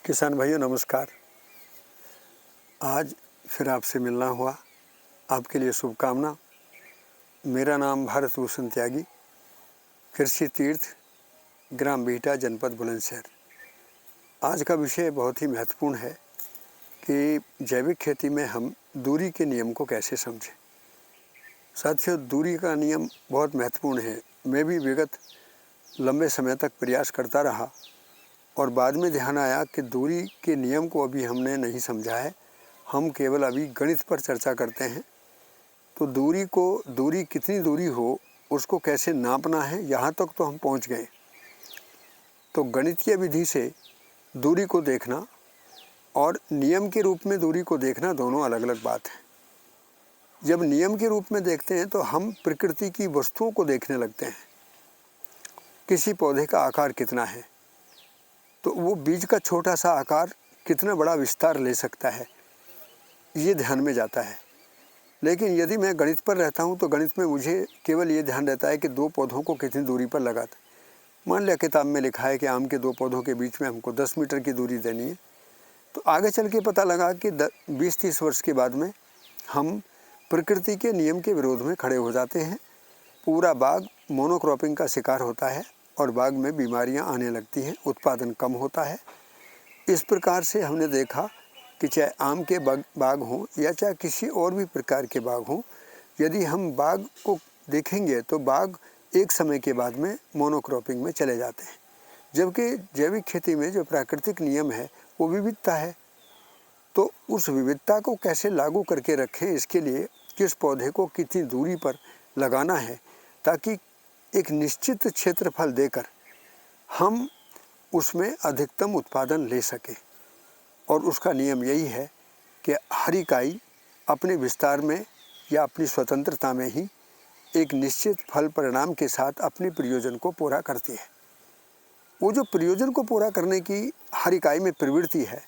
किसान भाइयों नमस्कार। आज फिर आपसे मिलना हुआ, आपके लिए शुभकामना। मेरा नाम भारत भूषण त्यागी, कृषि तीर्थ, ग्राम बीटा, जनपद बुलंदशहर। आज का विषय बहुत ही महत्वपूर्ण है कि जैविक खेती में हम दूरी के नियम को कैसे समझें। साथियों, दूरी का नियम बहुत महत्वपूर्ण है। मैं भी विगत लंबे समय तक प्रयास करता रहा और बाद में ध्यान आया कि दूरी के नियम को अभी हमने नहीं समझा है। हम केवल अभी गणित पर चर्चा करते हैं। तो दूरी कितनी दूरी हो, उसको कैसे नापना है, यहाँ तक तो हम पहुँच गए। तो गणितीय विधि से दूरी को देखना और नियम के रूप में दूरी को देखना दोनों अलग अलग बात है। जब नियम के रूप में देखते हैं तो हम प्रकृति की वस्तुओं को देखने लगते हैं। किसी पौधे का आकार कितना है, तो वो बीज का छोटा सा आकार कितना बड़ा विस्तार ले सकता है, ये ध्यान में जाता है। लेकिन यदि मैं गणित पर रहता हूँ तो गणित में मुझे केवल ये ध्यान रहता है कि दो पौधों को कितनी दूरी पर लगाता है। मान लिया किताब में लिखा है कि आम के दो पौधों के बीच में हमको 10 मीटर की दूरी देनी है, तो आगे चल के पता लगा कि 20-30 वर्ष के बाद में हम प्रकृति के नियम के विरोध में खड़े हो जाते हैं। पूरा बाग मोनोक्रॉपिंग का शिकार होता है और बाग में बीमारियां आने लगती हैं, उत्पादन कम होता है। इस प्रकार से हमने देखा कि चाहे आम के बाग हों या चाहे किसी और भी प्रकार के बाग हों, यदि हम बाग को देखेंगे तो बाग एक समय के बाद में मोनोक्रॉपिंग में चले जाते हैं। जबकि जैविक खेती में जो प्राकृतिक नियम है वो विविधता है। तो उस विविधता को कैसे लागू करके रखें, इसके लिए किस पौधे को कितनी दूरी पर लगाना है ताकि एक निश्चित क्षेत्रफल देकर हम उसमें अधिकतम उत्पादन ले सकें। और उसका नियम यही है कि हर इकाई अपने विस्तार में या अपनी स्वतंत्रता में ही एक निश्चित फल परिणाम के साथ अपने प्रयोजन को पूरा करती है। वो जो प्रयोजन को पूरा करने की हर इकाई में प्रवृत्ति है,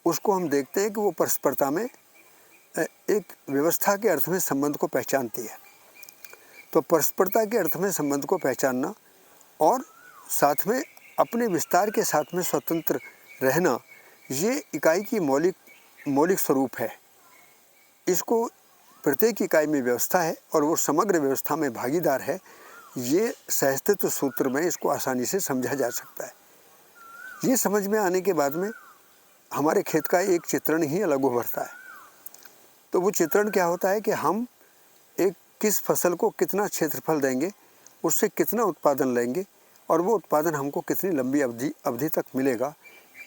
उसको हम देखते हैं कि वो परस्परता में एक व्यवस्था के अर्थ में संबंध को पहचानती है। तो परस्परता के अर्थ में संबंध को पहचानना और साथ में अपने विस्तार के साथ में स्वतंत्र रहना, ये इकाई की मौलिक स्वरूप है। इसको प्रत्येक इकाई में व्यवस्था है और वो समग्र व्यवस्था में भागीदार है। ये सहअस्तित्व सूत्र में इसको आसानी से समझा जा सकता है। ये समझ में आने के बाद में हमारे खेत का एक चित्रण ही अलग उभरता है। तो वो चित्रण क्या होता है कि हम एक किस फसल को कितना क्षेत्रफल देंगे, उससे कितना उत्पादन लेंगे और वो उत्पादन हमको कितनी लंबी अवधि तक मिलेगा।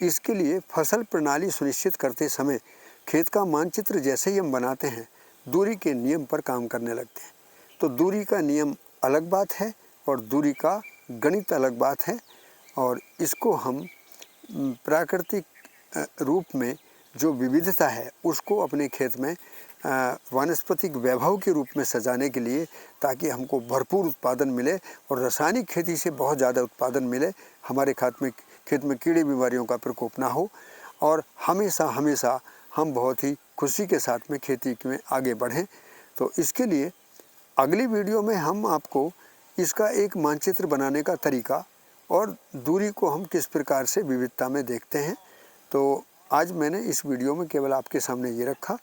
इसके लिए फसल प्रणाली सुनिश्चित करते समय खेत का मानचित्र जैसे ही हम बनाते हैं, दूरी के नियम पर काम करने लगते हैं। तो दूरी का नियम अलग बात है और दूरी का गणित अलग बात है। और इसको हम प्राकृतिक रूप में जो विविधता है उसको अपने खेत में वानस्पतिक वैभव के रूप में सजाने के लिए, ताकि हमको भरपूर उत्पादन मिले और रासायनिक खेती से बहुत ज़्यादा उत्पादन मिले, हमारे खेत में कीड़े बीमारियों का प्रकोप ना हो और हमेशा हम बहुत ही खुशी के साथ में खेती में आगे बढ़ें। तो इसके लिए अगली वीडियो में हम आपको इसका एक मानचित्र बनाने का तरीका और दूरी को हम किस प्रकार से विविधता में देखते हैं। तो आज मैंने इस वीडियो में केवल आपके सामने ये रखा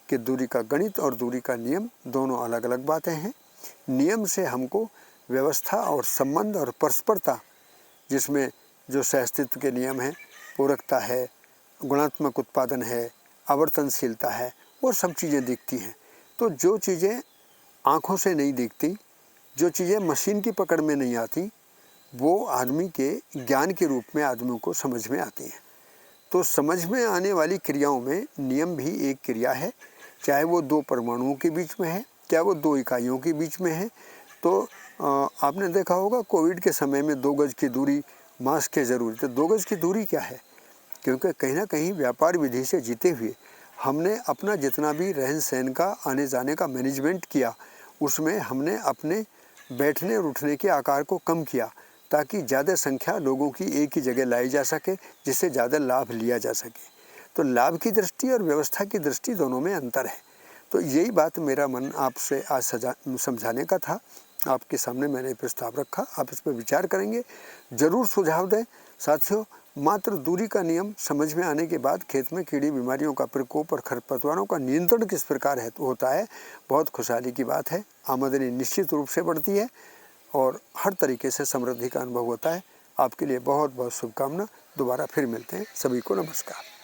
कि दूरी का गणित और दूरी का नियम दोनों अलग अलग बातें हैं। नियम से हमको व्यवस्था और संबंध और परस्परता, जिसमें जो सहअस्तित्व के नियम हैं, पूरकता है, गुणात्मक उत्पादन है, आवर्तनशीलता है, वो सब चीज़ें दिखती हैं। तो जो चीज़ें आँखों से नहीं दिखती, जो चीज़ें मशीन की पकड़ में नहीं आती, वो आदमी के ज्ञान के रूप में आदमियों को समझ में आती हैं। तो समझ में आने वाली क्रियाओं में नियम भी एक क्रिया है, चाहे वो दो परमाणुओं के बीच में है, चाहे वो दो इकाइयों के बीच में है। तो आपने देखा होगा कोविड के समय में 2 गज की दूरी, मास्क की ज़रूरत है। 2 गज की दूरी क्या है? क्योंकि कहीं ना कहीं व्यापार विधि से जीते हुए हमने अपना जितना भी रहन सहन का, आने जाने का मैनेजमेंट किया, उसमें हमने अपने बैठने और उठने के आकार को कम किया ताकि ज़्यादा संख्या लोगों की एक ही जगह लाई जा सके, जिससे ज़्यादा लाभ लिया जा सके। तो लाभ की दृष्टि और व्यवस्था की दृष्टि दोनों में अंतर है। तो यही बात मेरा मन आपसे आज समझाने का था। आपके सामने मैंने प्रस्ताव रखा, आप इस पर विचार करेंगे, ज़रूर सुझाव दें। साथियों, मात्र दूरी का नियम समझ में आने के बाद खेत में कीड़ी बीमारियों का प्रकोप और खरपतवारों का नियंत्रण किस प्रकार होता है, बहुत खुशहाली की बात है। आमदनी निश्चित रूप से बढ़ती है और हर तरीके से समृद्धि का अनुभव होता है। आपके लिए बहुत बहुत शुभकामना। दोबारा फिर मिलते हैं। सभी को नमस्कार।